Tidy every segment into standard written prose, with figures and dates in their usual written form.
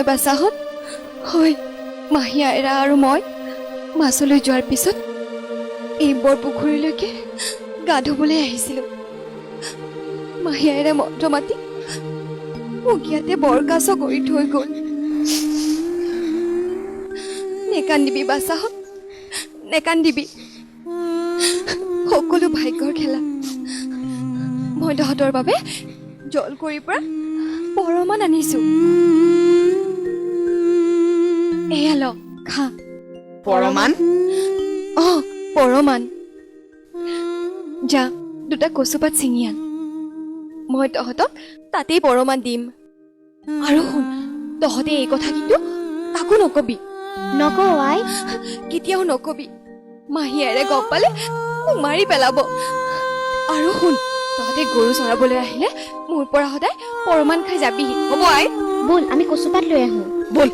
হয় বাছাহঁত হয় মাহী আইৰা আৰু মই মাছলৈ যোৱাৰ পিছত এই বৰপুখুৰীলৈকে গা ধুবলৈ আহিছিলোঁ মাহী আইৰা মন্ত্ৰ মাতি মোক ইয়াতে বৰকাছ কৰি থৈ গ'ল নেকান্দিবি বাছাহঁত নেকান্দিবি সকলো ভাগ্যৰ খেলা মই তহঁতৰ বাবে জলকুঁৱৰীৰ পৰা পৰমান আনিছো এয়া ল খা পৰমান পৰমান যা দুটা কচুপাত ছিঙি আন মই তহঁতক তাতেই পৰমান দিম আৰু শুন তহঁতে এই কথা কিন্তু কাকো নকবি নকওঁ আই কেতিয়াও নকবি মাহী আইৰে গম পালে মোক মাৰি পেলাব আৰু শুন তহঁতে গৰু চৰাবলৈ আহিলে মোৰ পৰা সদায় পৰমান খাই যাবিহি হ'ব আই ব'ল আমি কচুপাত লৈ আহোঁ বল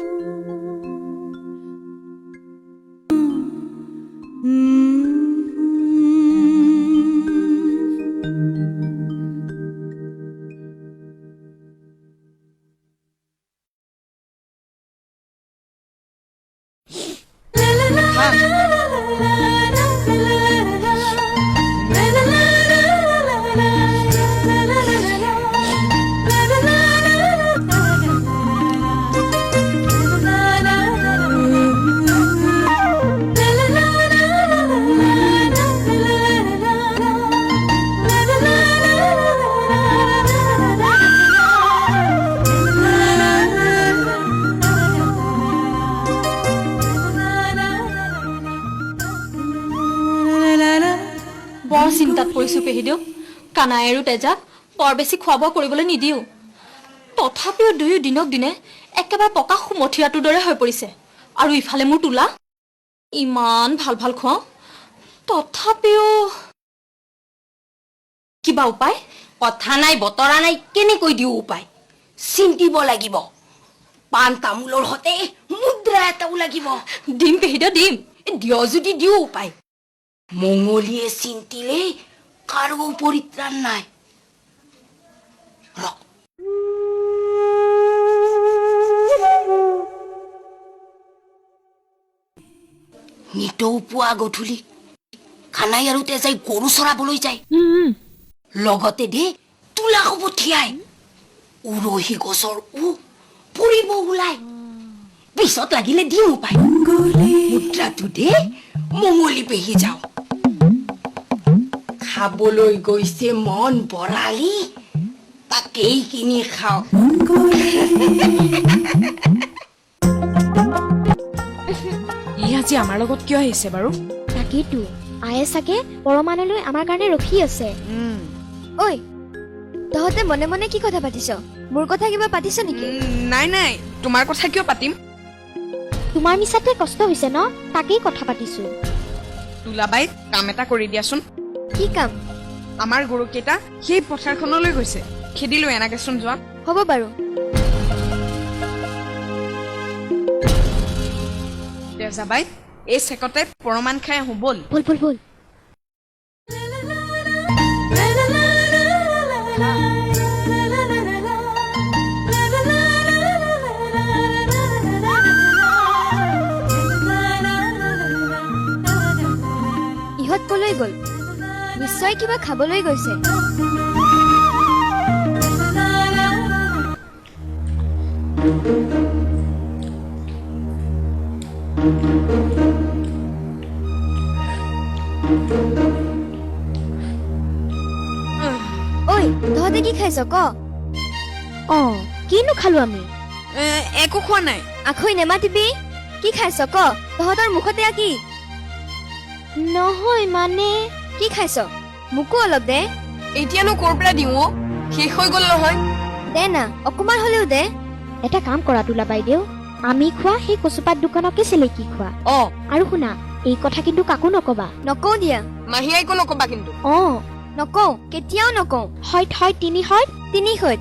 বৰ চিন্তাত পৰিছো পেহিদেউ কানাই আৰু তেজাক বৰ বেছি খোৱা বোৱা কৰিবলৈ নিদিও তথাপিও দুয়ো দিনক দিনে একেবাৰে পকা সুমথিৰাটোৰ দৰে হৈ পৰিছে আৰু ইফালে মোৰ তোলা ইমান ভাল ভাল খুৱাওঁ তথাপিও কিবা উপায় কথা নাই বতৰা নাই কেনেকৈ দিও উপায় চিন্তিব লাগিব পাণ তামোলৰ হতে মুদ্ৰা এটাও লাগিব দিম পেহিদেউ দিম দিয় যদি দিও উপায় মঙলিয়ে চিন্তিলে কাৰো পৰিত্ৰাণ নাই নিতৌ পুৱা গধূলি কানাই আৰু তেজাই গৰু চৰাবলৈ যায় লগতে দে তোলা হ'ব থিয়াই উৰহি গছৰ ফুৰিব ওলাই পিছত লাগিলে দিম উপায় মুদ্ৰাটো দে মঙলি পেহি যাওঁ খাবলৈ গৈছে মন বৰালি তাকেই কিনি খাওঁ ই আজি আমাৰ লগত কিয় আহিছে বাৰু তাকেইতো আয়ে চাগে পৰমানলৈ আমাৰ কাৰণে ৰখি আছে ঐ তহঁতে মনে মনে কি কথা পাতিছ মোৰ কথা কিবা পাতিছ নেকি নাই নাই তোমাৰ কথা কিয় পাতিম তোমাৰ মিছাতে কষ্ট হৈছে ন তাকেই কথা পাতিছো তোলাবাই কাম এটা কৰি দিয়াচোন কি কাম আমাৰ গৰুকেইটা সেই পথাৰখনলৈ গৈছে খেদিলৈ এনাকেচোন যোৱা হ'ব বাৰু তেজাবাই এই চেকতে পৰমান খাই আহোঁ বল বল বল বল ইহঁত কলৈ গ'ল নিশ্চয় কিবা খাবলৈ গৈছে ঐ তহঁতে কি খাইছ ক কিনো খালো আমি একো খোৱা নাই আখৈ নেমাতিবি কি খাইছ ক তহঁতৰ মুখতে কি নহয় মানে কি খাইছ মোকো অলপ দে এতিয়ানো ক'ৰ পৰা দিওঁ শেষ হৈ গ'ল নহয় দে না অকমান হলেও দে এটা কাম কৰা তোলা বাইদেউ আমি খোৱা সেই কচুপাত দোকানকে চেলেকি খোৱা আৰু শুনা এই কথা কিন্তু কাকো নকবা নকওঁ দিয়া মাহী আইকো নকবা কিন্তু নকওঁ কেতিয়াও নকওঁ হয় তিনি হয় তিনি সৈত